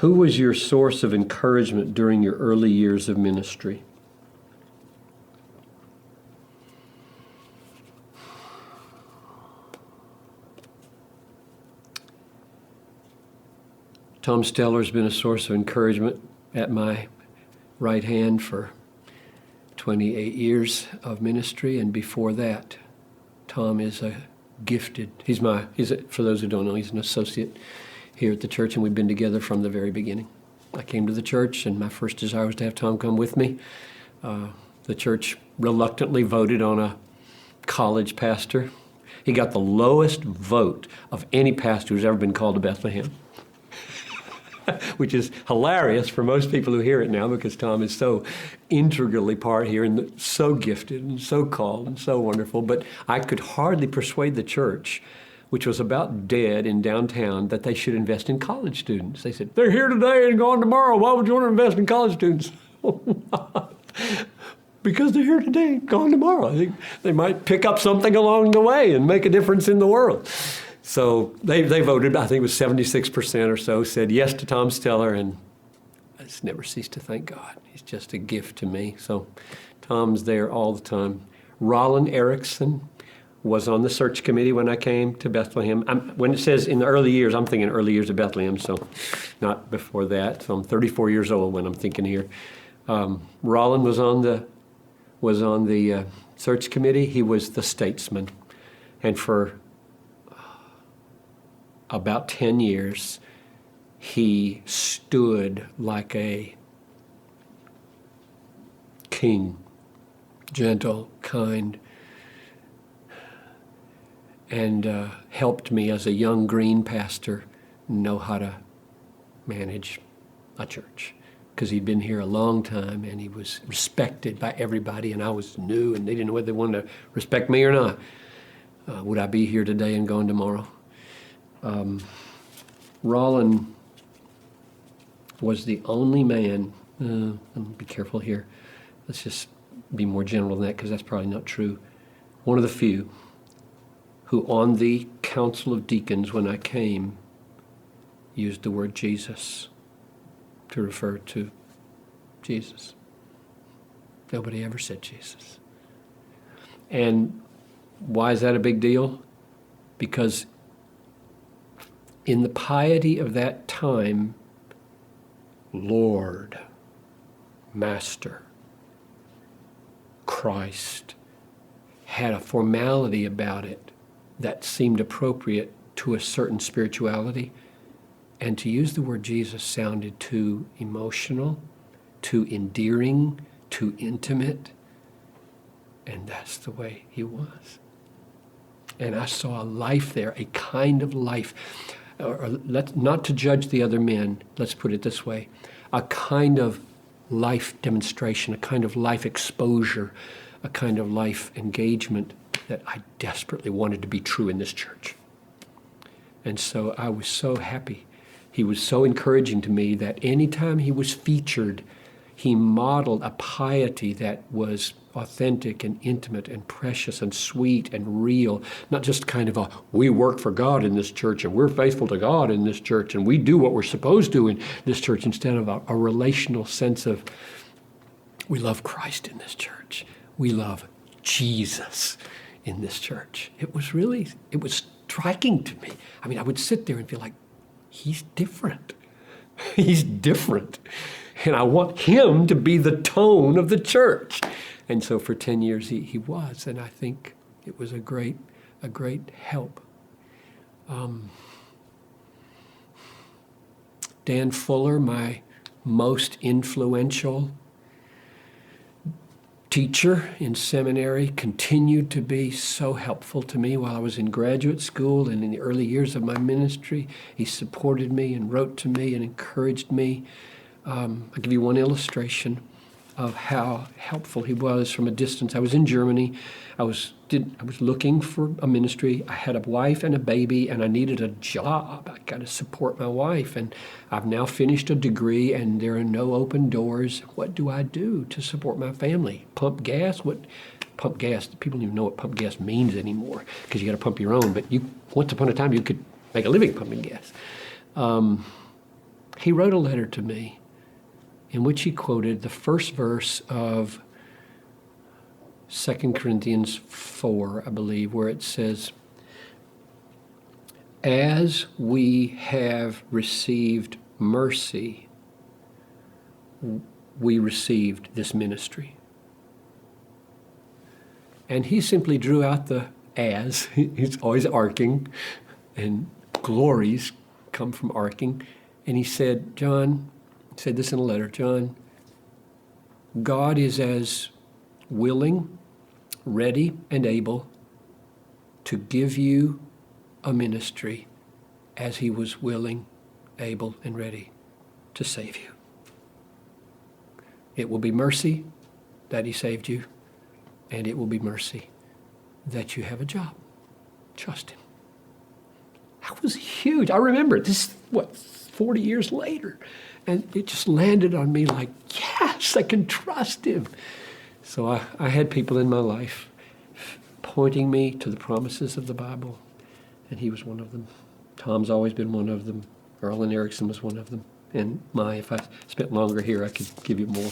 Who was your source of encouragement during your early years of ministry? Tom Steller's been a source of encouragement at my right hand for 28 years of ministry, and before that, Tom is a gifted, for those who don't know, he's an associate here at the church, and we've been together from the very beginning. I came to the church, and my first desire was to have Tom come with me. The church reluctantly voted on a college pastor. He got the lowest vote of any pastor who's ever been called to Bethlehem. Which is hilarious for most people who hear it now, because Tom is so integrally part here and so gifted and so called and so wonderful. But I could hardly persuade the church, which was about dead in downtown, that they should invest in college students. They said, they're here today and gone tomorrow. Why would you want to invest in college students? Because they're here today and gone tomorrow. I think they might pick up something along the way and make a difference in the world. So they voted, I think it was 76% or so, said yes to Tom Steller, and I just never cease to thank God. He's just a gift to me. So Tom's there all the time. Roland Erickson was on the search committee when I came to Bethlehem. When it says in the early years, I'm thinking early years of Bethlehem, so not before that. So I'm 34 years old when I'm thinking here. Roland was on the search committee. He was the statesman, and for about 10 years, he stood like a king, gentle, kind, and helped me as a young green pastor know how to manage a church, because he'd been here a long time and he was respected by everybody, and I was new and they didn't know whether they wanted to respect me or not. Would I be here today and gone tomorrow? Roland was the only man, I'm going to be careful here, let's just be more general than that, because that's probably not true. One of the few who on the Council of Deacons when I came used the word Jesus to refer to Jesus. Nobody ever said Jesus. And why is that a big deal? Because in the piety of that time, Lord, Master, Christ had a formality about it that seemed appropriate to a certain spirituality. And to use the word Jesus sounded too emotional, too endearing, too intimate. And that's the way he was. And I saw a life there, a kind of life. Not to judge the other men, let's put it this way, a kind of life demonstration, a kind of life exposure, a kind of life engagement that I desperately wanted to be true in this church. And so I was so happy. He was so encouraging to me that anytime he was featured, he modeled a piety that was authentic and intimate and precious and sweet and real, not just kind of we work for God in this church and we're faithful to God in this church and we do what we're supposed to in this church, instead of a relational sense of we love Christ in this church. We love Jesus in this church. It was striking to me. I mean, I would sit there and feel like, he's different. He's different. And I want him to be the tone of the church. And so for 10 years he was, and I think it was a great help. Dan Fuller, my most influential teacher in seminary, continued to be so helpful to me while I was in graduate school and in the early years of my ministry. He supported me and wrote to me and encouraged me. I'll give you one illustration of how helpful he was from a distance. I was in Germany. I was looking for a ministry. I had a wife and a baby, and I needed a job. I got to support my wife, and I've now finished a degree, and there are no open doors. What do I do to support my family? Pump gas? Pump gas? People don't even know what pump gas means anymore, because you got to pump your own. But once upon a time, you could make a living pumping gas. he wrote a letter to me in which he quoted the first verse of 2 Corinthians 4, I believe, where it says, as we have received mercy, we received this ministry. And he simply drew out the as. He's always arcing, and glories come from arcing. And he said, John, he said this in a letter, John, God is as willing, ready, and able to give you a ministry as he was willing, able, and ready to save you. It will be mercy that he saved you, and it will be mercy that you have a job. Trust him. That was huge. I remember it. This is, 40 years later. And it just landed on me like, yes, I can trust him. So I had people in my life pointing me to the promises of the Bible, and he was one of them. Tom's always been one of them. Erlen Erickson was one of them. And if I spent longer here, I could give you more.